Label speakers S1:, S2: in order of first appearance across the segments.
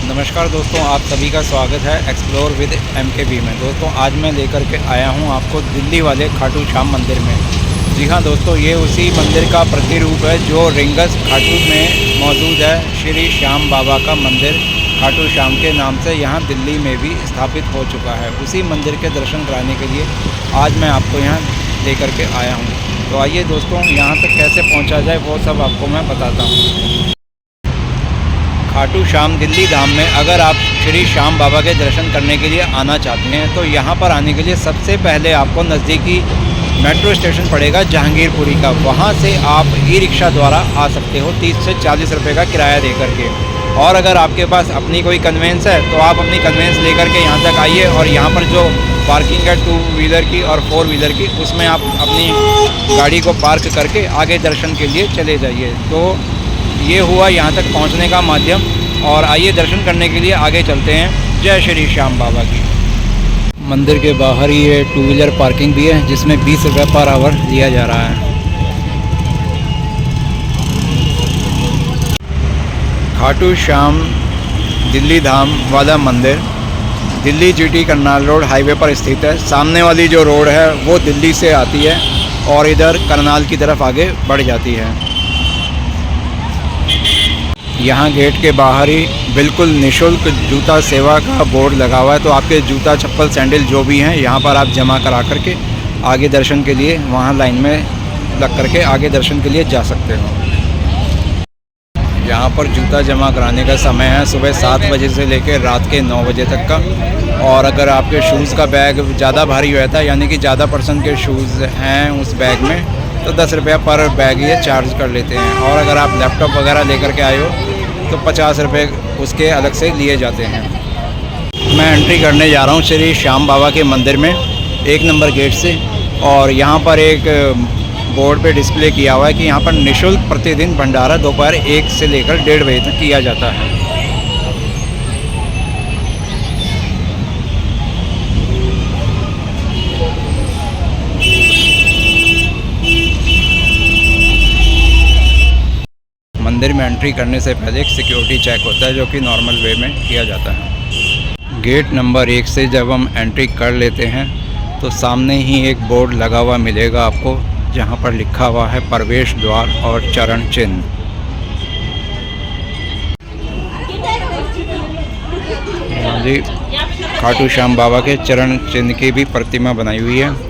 S1: नमस्कार दोस्तों, आप सभी का स्वागत है एक्सप्लोर विद MKB में। दोस्तों आज मैं लेकर के आया हूं आपको दिल्ली वाले खाटू श्याम मंदिर में। जी हां दोस्तों, ये उसी मंदिर का प्रतिरूप है जो रिंगस खाटू में मौजूद है। श्री श्याम बाबा का मंदिर खाटू श्याम के नाम से यहाँ दिल्ली में भी स्थापित हो चुका है। उसी मंदिर के दर्शन कराने के लिए आज मैं आपको यहाँ लेकर के आया हूँ। तो आइए दोस्तों, यहाँ तक कैसे पहुँचा जाए वो सब आपको मैं बताता हूँ। खाटू श्याम दिल्ली धाम में अगर आप श्री श्याम बाबा के दर्शन करने के लिए आना चाहते हैं तो यहाँ पर आने के लिए सबसे पहले आपको नज़दीकी मेट्रो स्टेशन पड़ेगा जहांगीरपुरी का। वहाँ से आप ई-रिक्शा द्वारा आ सकते हो 30 से 40 रुपये का किराया दे करके। और अगर आपके पास अपनी कोई कन्वेंस है तो आप अपनी कन्वेंस लेकर के यहाँ तक आइए और यहाँ पर जो पार्किंग है 2 व्हीलर की और 4 व्हीलर की, उसमें आप अपनी गाड़ी को पार्क करके आगे दर्शन के लिए चले जाइए। तो ये हुआ यहाँ तक पहुँचने का माध्यम। और आइए दर्शन करने के लिए आगे चलते हैं। जय श्री श्याम बाबा की। मंदिर के बाहर ही ये 2 व्हीलर पार्किंग भी है जिसमें 20 रुपये पर आवर लिया जा रहा है। खाटू श्याम दिल्ली धाम वाला मंदिर Delhi GT Karnal road highway पर स्थित है। सामने वाली जो रोड है वो दिल्ली से आती है और इधर करनाल की तरफ आगे बढ़ जाती है। यहाँ गेट के बाहर ही बिल्कुल निःशुल्क जूता सेवा का बोर्ड लगा हुआ है। तो आपके जूता चप्पल सैंडल जो भी हैं यहाँ पर आप जमा करा करके आगे दर्शन के लिए वहाँ लाइन में लग करके आगे दर्शन के लिए जा सकते हो। यहाँ पर जूता जमा कराने का समय है सुबह 7 बजे से लेकर रात के 9 बजे तक का। और अगर आपके शूज़ का बैग ज़्यादा भारी रहता है, यानी कि ज़्यादा पर्सन के शूज़ हैं उस बैग में, तो 10 रुपये पर बैग ये चार्ज कर लेते हैं। और अगर आप लैपटॉप वगैरह लेकर के आए हो तो 50 रुपये उसके अलग से लिए जाते हैं। मैं एंट्री करने जा रहा हूँ श्री श्याम बाबा के मंदिर में 1 नंबर गेट से। और यहाँ पर एक बोर्ड पे डिस्प्ले किया हुआ है कि यहाँ पर निःशुल्क प्रतिदिन भंडारा दोपहर 1 से लेकर 1:30 बजे तक किया जाता है। मंदिर में एंट्री करने से पहले एक सिक्योरिटी चेक होता है जो कि नॉर्मल वे में किया जाता है। गेट नंबर 1 से जब हम एंट्री कर लेते हैं तो सामने ही एक बोर्ड लगा हुआ मिलेगा आपको, जहां पर लिखा हुआ है प्रवेश द्वार और चरण चिन्ह। जी, खाटू श्याम बाबा के चरण चिन्ह की भी प्रतिमा बनाई हुई है।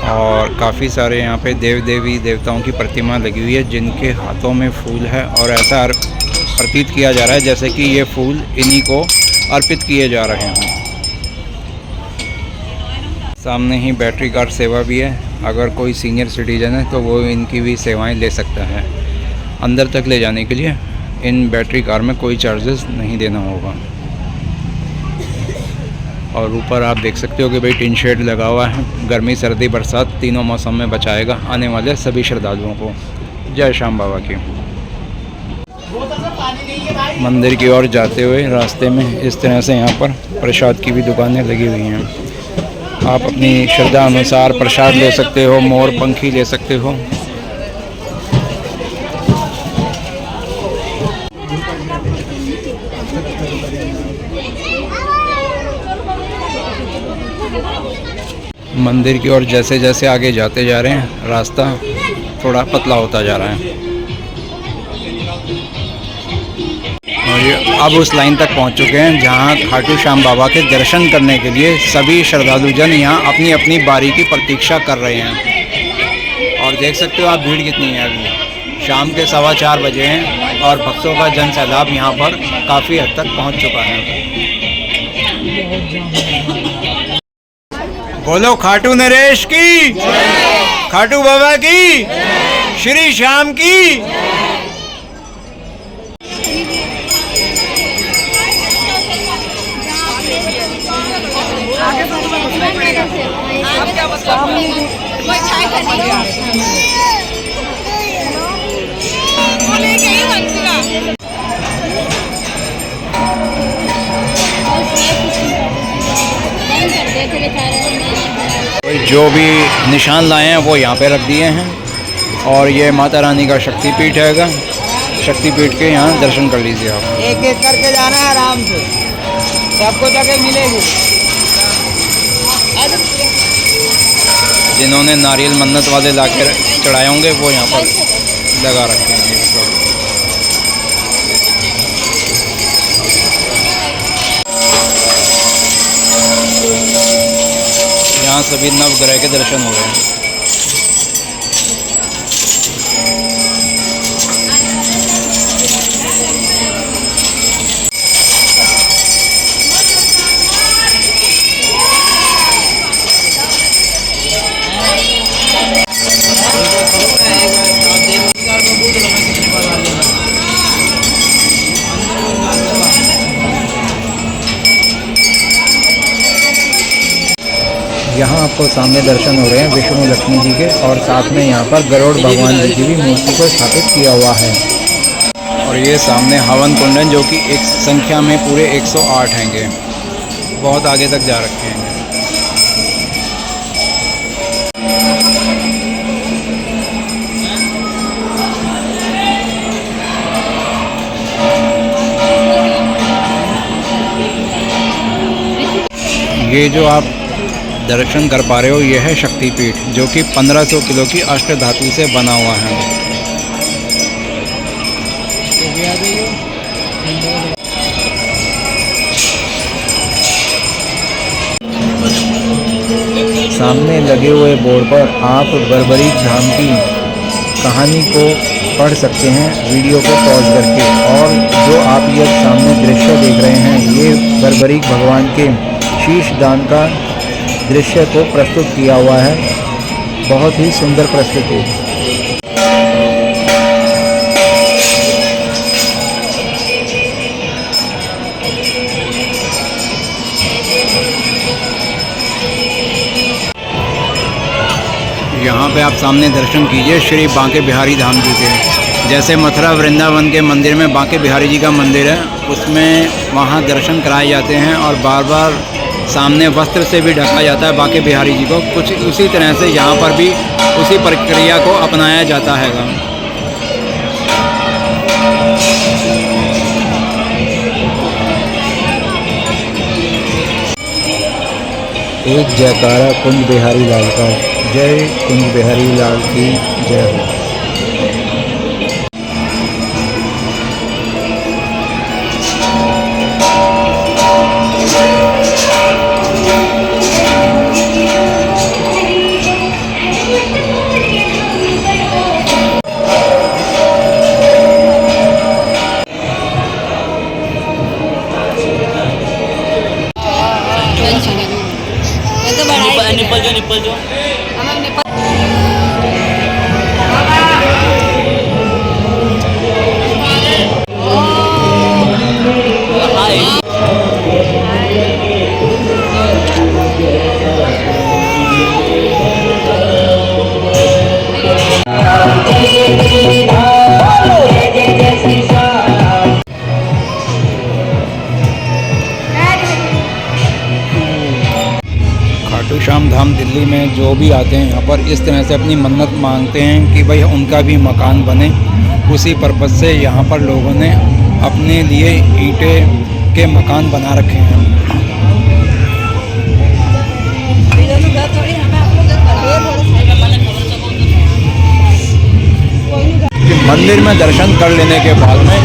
S1: और काफ़ी सारे यहाँ पे देव देवी देवताओं की प्रतिमा लगी हुई है जिनके हाथों में फूल है। और ऐसा प्रतीत किया जा रहा है जैसे कि ये फूल इन्हीं को अर्पित किए जा रहे हों। सामने ही बैटरी कार सेवा भी है। अगर कोई सीनियर सिटीजन है तो वो इनकी भी सेवाएं ले सकता है। अंदर तक ले जाने के लिए इन बैटरी कार में कोई चार्जेस नहीं देना होगा। और ऊपर आप देख सकते हो कि भाई टिन शेड लगा हुआ है। गर्मी सर्दी बरसात तीनों मौसम में बचाएगा आने वाले सभी श्रद्धालुओं को। जय श्याम बाबा की। मंदिर की ओर जाते हुए रास्ते में इस तरह से यहाँ पर प्रसाद की भी दुकानें लगी हुई हैं। आप अपनी श्रद्धा अनुसार प्रसाद ले सकते हो, मोर पंखी ले सकते हो। मंदिर की ओर जैसे जैसे आगे जाते जा रहे हैं रास्ता थोड़ा पतला होता जा रहा है। और ये अब उस लाइन तक पहुंच चुके हैं जहां खाटू श्याम बाबा के दर्शन करने के लिए सभी श्रद्धालुजन यहां अपनी अपनी बारी की प्रतीक्षा कर रहे हैं। और देख सकते हो आप भीड़ कितनी है। अभी शाम के 4:15 बजे हैं और भक्तों का जन सैलाब यहाँ पर काफ़ी हद तक पहुँच चुका है। बोलो खाटू नरेश की, खाटू बाबा की, श्री श्याम की। जो भी निशान लाए हैं वो यहाँ पे रख दिए हैं। और ये माता रानी का शक्तिपीठ हैगा। शक्तिपीठ के यहाँ दर्शन कर लीजिए आप।
S2: एक एक करके जाना है आराम से, सबको जगह मिलेगी।
S1: जिन्होंने नारियल मन्नत वाले लाके चढ़ाए होंगे वो यहाँ पर लगा रखे हैं। यहाँ सभी नवग्रह के दर्शन हो रहे हैं। यहाँ आपको सामने दर्शन हो रहे हैं विष्णु लक्ष्मी जी के, और साथ में यहाँ पर गरुड़ भगवान जी की भी मूर्ति को स्थापित किया हुआ है। और ये सामने हवन कुंडन जो कि एक संख्या में पूरे 108 हैंगे, बहुत आगे तक जा रखे हैं। ये जो आप दर्शन कर पा रहे हो ये है शक्तिपीठ, जो कि 1500 किलो की अष्ट धातु से बना हुआ है। सामने लगे हुए बोर्ड पर आप बर्बरीक धाम की कहानी को पढ़ सकते हैं वीडियो को पॉज करके। और जो आप ये सामने दृश्य देख रहे हैं ये बर्बरीक भगवान के शीश दान का दृश्य को प्रस्तुत किया हुआ है। बहुत ही सुंदर प्रस्तुति। यहाँ पे आप सामने दर्शन कीजिए श्री बांके बिहारी धाम जी के। जैसे मथुरा वृंदावन के मंदिर में बांके बिहारी जी का मंदिर है, उसमें वहाँ दर्शन कराए जाते हैं और बार बार सामने वस्त्र से भी ढका जाता है बांके बिहारी जी को। कुछ उसी तरह से यहाँ पर भी उसी प्रक्रिया को अपनाया जाता है। एक जयकारा कुंज बिहारी लाल का। जय कुंज बिहारी लाल की जय हो।
S2: निपल जो
S1: खाटू श्याम धाम दिल्ली में जो भी आते हैं यहाँ पर इस तरह से अपनी मन्नत मांगते हैं कि भाई उनका भी मकान बने। उसी पर्पज़ से यहाँ पर लोगों ने अपने लिए ईंटें के मकान बना रखे हैं। मंदिर में दर्शन कर लेने के बाद में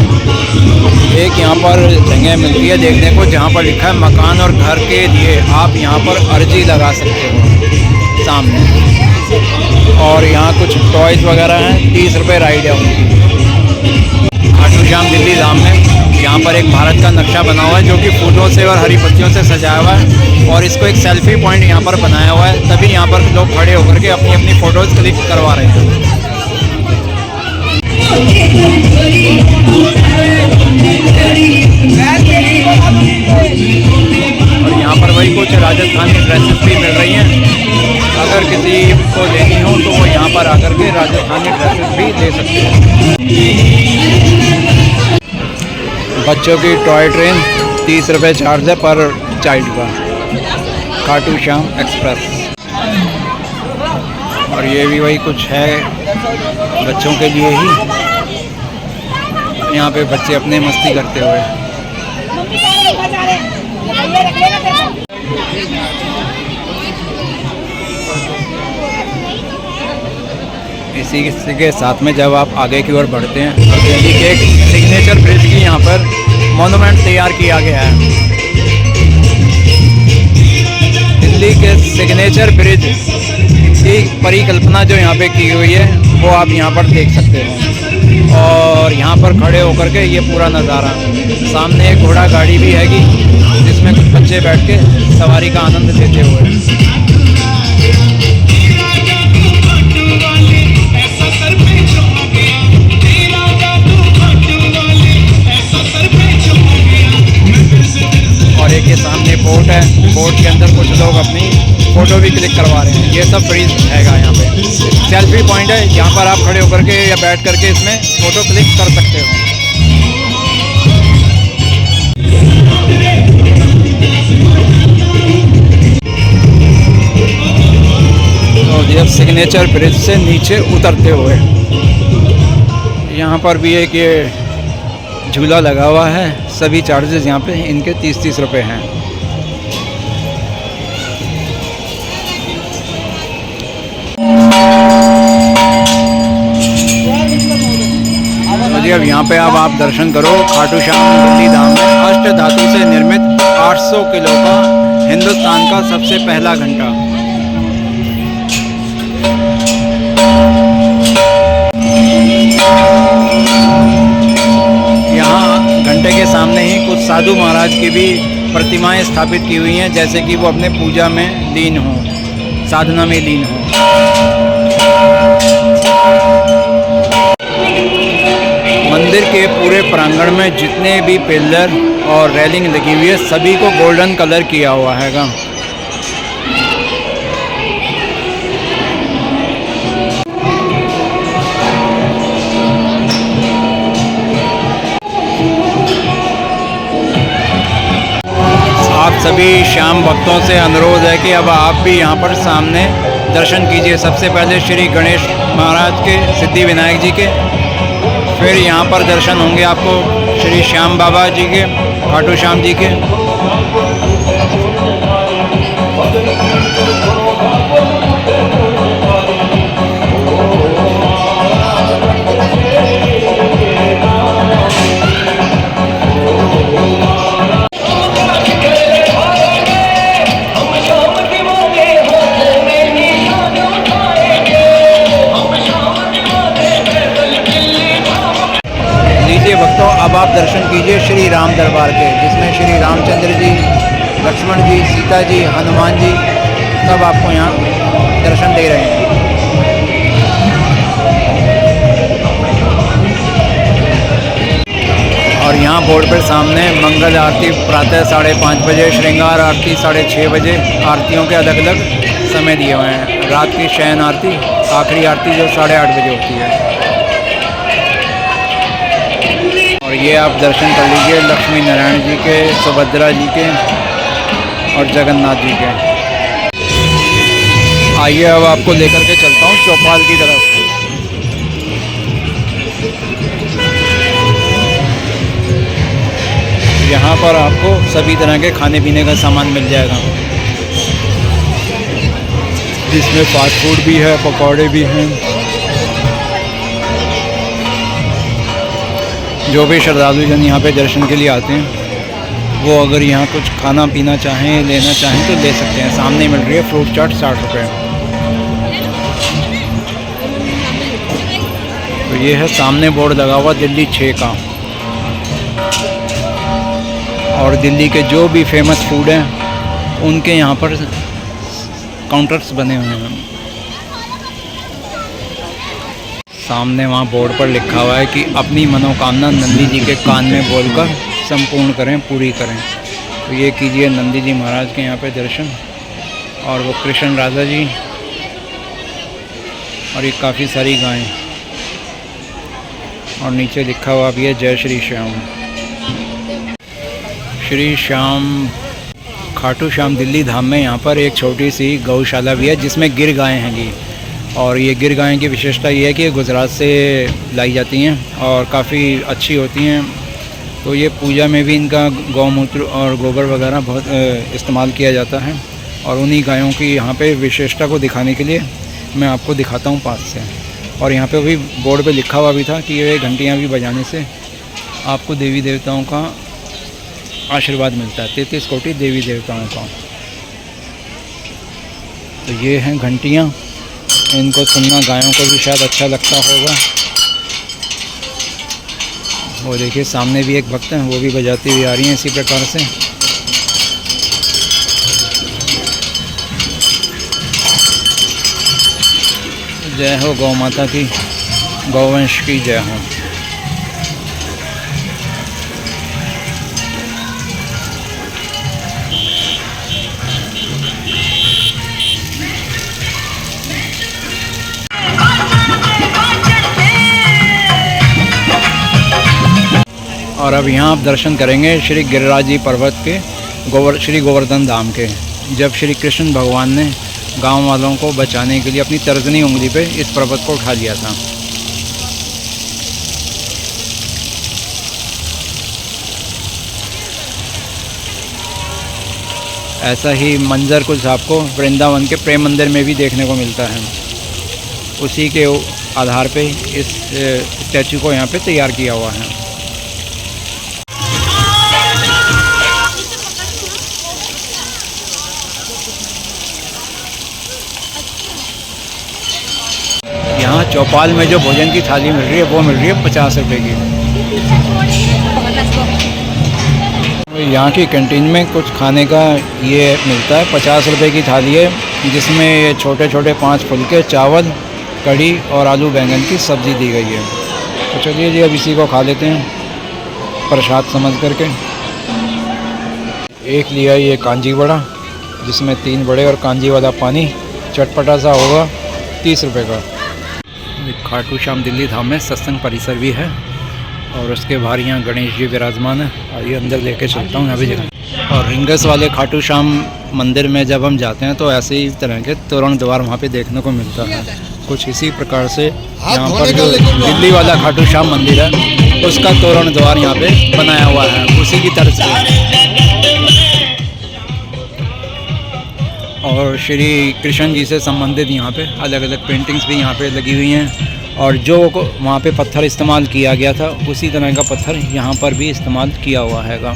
S1: एक यहाँ पर जगह मिलती है देखने को जहाँ पर लिखा है मकान और घर के लिए आप यहाँ पर अर्जी लगा सकते हो सामने। और यहाँ कुछ टॉयज़ वगैरह हैं, 30 रुपये राइड है उनकी। खाटू श्याम दिल्ली धाम में यहाँ पर एक भारत का नक्शा बना हुआ है जो कि फूलों से और हरी पत्तियों से सजाया हुआ है, और इसको एक सेल्फी पॉइंट यहाँ पर बनाया हुआ है। तभी यहाँ पर लोग खड़े होकर के अपनी अपनी फ़ोटोज़ क्लिक करवा रहे हैं। और यहाँ पर वही कुछ राजस्थानी ड्रेसेस भी मिल रही हैं। अगर किसी को लेनी हो तो वो यहाँ पर आकर के राजस्थानी ड्रेसेस भी ले सकते हैं। बच्चों की टॉय ट्रेन 30 रुपये चार्ज है पर चाइल्ड का, खाटू श्याम एक्सप्रेस। और ये भी वही कुछ है बच्चों के लिए ही। यहाँ पे बच्चे अपने मस्ती करते हुए। इसी के साथ में जब आप आगे की ओर बढ़ते हैं तो दिल्ली के एक सिग्नेचर ब्रिज की यहाँ पर मॉन्यूमेंट तैयार किया गया है। दिल्ली के सिग्नेचर ब्रिज की परिकल्पना जो यहाँ पे की हुई है वो आप यहाँ पर देख सकते हो। और यहाँ पर खड़े होकर के ये पूरा नज़ारा, सामने एक घोड़ा गाड़ी भी हैगी जिसमें कुछ बच्चे बैठ के सवारी का आनंद लेते हुए। और एक ये सामने बोट है, बोट के अंदर कुछ लोग अपनी फ़ोटो भी क्लिक करवा रहे हैं। ये सब ब्रिज हैगा यहाँ पे, सेल्फी पॉइंट है, यहाँ पर आप खड़े होकर के या बैठ करके इसमें फ़ोटो क्लिक कर सकते हो। तो ये सिग्नेचर ब्रिज से नीचे उतरते हुए यहाँ पर भी एक ये झूला लगा हुआ है। सभी चार्जेस यहाँ पे इनके 30-30 रुपये हैं। तो अब यहाँ पे अब आप दर्शन करो खाटू श्याम दिल्ली धाम में अष्ट धातु से निर्मित 800 किलो का हिंदुस्तान का सबसे पहला घंटा। यहाँ घंटे के सामने ही कुछ साधु महाराज की भी प्रतिमाएं स्थापित की हुई हैं, जैसे कि वो अपने पूजा में लीन हों, साधना में लीन हों। मंदिर के पूरे प्रांगण में जितने भी पिलर और रेलिंग लगी हुई है सभी को गोल्डन कलर किया हुआ हैगा। आप सभी श्याम भक्तों से अनुरोध है कि अब आप भी यहाँ पर सामने दर्शन कीजिए। सबसे पहले श्री गणेश महाराज के, सिद्धि विनायक जी के, फिर यहाँ पर दर्शन होंगे आपको श्री श्याम बाबा जी के, खाटू श्याम जी के। भक्तों अब आप दर्शन कीजिए श्री राम दरबार के, जिसमें श्री रामचंद्र जी, लक्ष्मण जी, सीता जी, हनुमान जी सब आपको यहाँ दर्शन दे रहे हैं। और यहाँ बोर्ड पर सामने मंगल आरती प्रातः 5:30 बजे, श्रृंगार आरती 6:30 बजे, आरतियों के अलग अलग समय दिए हुए हैं। रात की शयन आरती, आखिरी आरती जो 8:30 बजे होती है। और ये आप दर्शन कर लीजिए लक्ष्मी नारायण जी के, सुभद्रा जी के और जगन्नाथ जी के। आइए अब आपको लेकर के चलता हूँ चौपाल की तरफ। यहाँ पर आपको सभी तरह के खाने पीने का सामान मिल जाएगा, जिसमें फास्ट फूड भी है, पकौड़े भी हैं। जो भी श्रद्धालु जन यहाँ पे दर्शन के लिए आते हैं वो अगर यहाँ कुछ खाना पीना चाहें, लेना चाहें तो ले सकते हैं। सामने मिल रही है फ्रूट चाट 60 रुपये। तो ये है सामने बोर्ड लगा हुआ दिल्ली 6 का। और दिल्ली के जो भी फेमस फूड हैं उनके यहाँ पर काउंटर्स बने हुए हैं। सामने वहाँ बोर्ड पर लिखा हुआ है कि अपनी मनोकामना नंदी जी के कान में बोलकर संपूर्ण करें, पूरी करें। तो ये कीजिए नंदी जी महाराज के यहाँ पे दर्शन। और वो कृष्ण राधा जी और ये काफ़ी सारी गायें। और नीचे लिखा हुआ भी है जय श्री श्याम। श्री श्याम खाटू श्याम दिल्ली धाम में यहाँ पर एक छोटी सी गौशाला भी है जिसमें गिर गायें हैंगी। और ये गिर गायें की विशेषता ये है कि गुजरात से लाई जाती हैं और काफ़ी अच्छी होती हैं। तो ये पूजा में भी इनका गौमूत्र और गोबर वगैरह बहुत इस्तेमाल किया जाता है। और उन्हीं गायों की यहाँ पे विशेषता को दिखाने के लिए मैं आपको दिखाता हूँ पास से। और यहाँ पे भी बोर्ड पे लिखा हुआ भी था कि ये घंटियाँ भी बजाने से आपको देवी देवताओं का आशीर्वाद मिलता है, 33 कोटि देवी देवताओं का। तो ये हैं घंटियाँ, इनको सुनना गायों को भी शायद अच्छा लगता होगा। वो देखिए सामने भी एक भक्त हैं, वो भी बजाती हुई आ रही हैं इसी प्रकार से। जय हो गौ माता की, गौवंश की जय हो। और अब यहाँ आप दर्शन करेंगे श्री गिरिराजी पर्वत के श्री गोवर्धन धाम के, जब श्री कृष्ण भगवान ने गांव वालों को बचाने के लिए अपनी तर्जनी उंगली पे इस पर्वत को उठा लिया था। ऐसा ही मंजर कुछ आपको वृंदावन के प्रेम मंदिर में भी देखने को मिलता है। उसी के आधार पे इस स्टैचू को यहाँ पे तैयार किया हुआ है। यहाँ चौपाल में जो भोजन की थाली मिल रही है वो मिल रही है 50 रुपये की। यहाँ की कैंटीन में कुछ खाने का ये मिलता है, 50 रुपये की थाली है, जिसमें ये छोटे छोटे 5 फुलके, चावल, कढ़ी और आलू बैंगन की सब्ज़ी दी गई है। तो चलिए जी अब इसी को खा लेते हैं प्रसाद समझ करके। एक लिया ये कांजी बड़ा, जिसमें 3 बड़े और कांजी वाला पानी, चटपटा सा होगा, 30 रुपये का। खाटू श्याम दिल्ली धाम में सत्संग परिसर भी है और उसके बाहर यहाँ गणेश जी विराजमान है। आइए अंदर लेके चलता हूँ अभी जगह। और रिंगस वाले खाटू श्याम मंदिर में जब हम जाते हैं तो ऐसे ही तरह के तोरण द्वार वहाँ पे देखने को मिलता है। कुछ इसी प्रकार से यहाँ पर जो दिल्ली वाला खाटू श्याम मंदिर है उसका तोरण द्वार यहाँ पे बनाया हुआ है, उसी की तरह से। और श्री कृष्ण जी से संबंधित यहाँ पे अलग अलग पेंटिंग्स भी यहाँ पे लगी हुई हैं। और जो वहाँ पे पत्थर इस्तेमाल किया गया था उसी तरह का पत्थर यहाँ पर भी इस्तेमाल किया हुआ हैगा।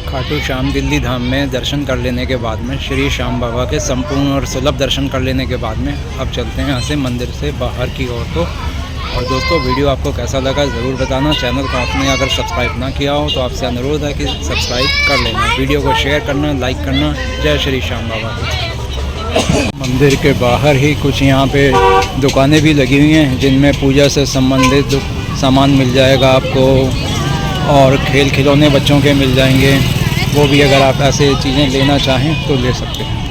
S1: खाटू श्याम दिल्ली धाम में दर्शन कर लेने के बाद में, श्री श्याम बाबा के संपूर्ण और सुलभ दर्शन कर लेने के बाद में अब चलते हैं यहाँ से मंदिर से बाहर की ओर को। और दोस्तों वीडियो आपको कैसा लगा ज़रूर बताना। चैनल को आपने अगर सब्सक्राइब ना किया हो तो आपसे अनुरोध है कि सब्सक्राइब कर लेना, वीडियो को शेयर करना, लाइक करना। जय श्री श्याम बाबा। मंदिर के बाहर ही कुछ यहाँ पे दुकानें भी लगी हुई हैं जिनमें पूजा से संबंधित सामान मिल जाएगा आपको, और खेल खिलौने बच्चों के मिल जाएंगे। वो भी अगर आप ऐसे चीज़ें लेना चाहें तो ले सकते हैं।